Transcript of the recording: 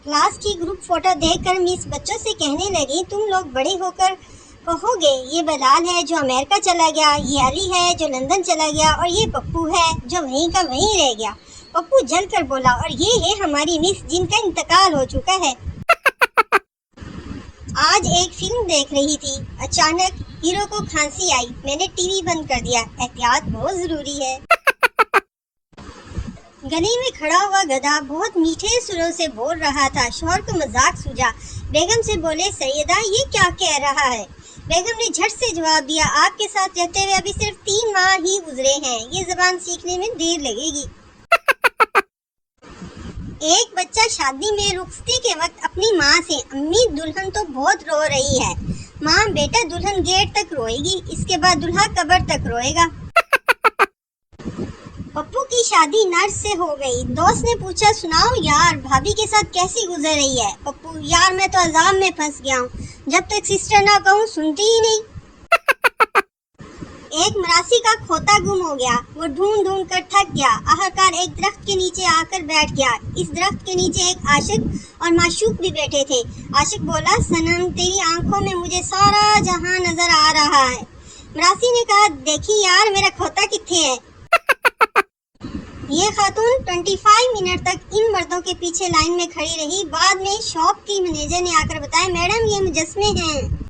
Class की group photo देखकर miss बच्चों से कहने लगी, तुम लोग बड़े होकर कहोगे ये बलाल है जो अमेरिका चला गया, ये अली है जो लंदन चला गया, और ये पप्पू है जो वहीं का वहीं रह गया। पप्पू जलकर बोला, और ये है हमारी मिस जिनका इंतकाल हो चुका है। आज एक फिल्म देख रही थी, अचानक हीरो को खांसी आई, मैंने टीवी बंद कर दिया, एहतियात बहुत जरूरी है। गली में खड़ा हुआ गधा बहुत मीठे सुरों से बोल रहा था। शौहर को मजाक सूझा, बेगम से बोले, सैयदा ये क्या कह रहा है? बेगम ने झट से जवाब दिया, आपके साथ रहते हुए अभी सिर्फ 3 माह ही गुजरे हैं, ये जबान सीखने में देर लगेगी। एक बच्चा शादी में रुखसती के वक्त अपनी माँ से, अम्मी दुल्हन तो बहुत रो रही है। माँ, बेटा दुल्हन गेट तक रोएगी, इसके बाद दुल्हा कब्र तक रोएगा। पप्पू की शादी नर्स से हो गई। दोस्त ने पूछा, सुनाओ यार भाभी के साथ कैसी गुजर रही है? पप्पू, यार मैं तो अजाब में फंस गया हूँ, जब तक सिस्टर ना कहूँ सुनती ही नहीं। एक मरासी का खोता गुम हो गया, वो ढूंढ ढूंढ कर थक गया, आखिरकार एक दरख्त के नीचे आकर बैठ गया। इस दरख्त के नीचे एक आशिक और माशूक भी बैठे थे। आशिक बोला, सनम तेरी आंखों में मुझे सारा जहां नजर आ रहा है। मरासी ने कहा, देखी यार मेरा खोता किथे है? ये खातून 25 मिनट तक इन मर्दों के पीछे लाइन में खड़ी रही। बाद में शॉप की मैनेजर ने आकर बताया, मैडम ये मुजस्मे हैं।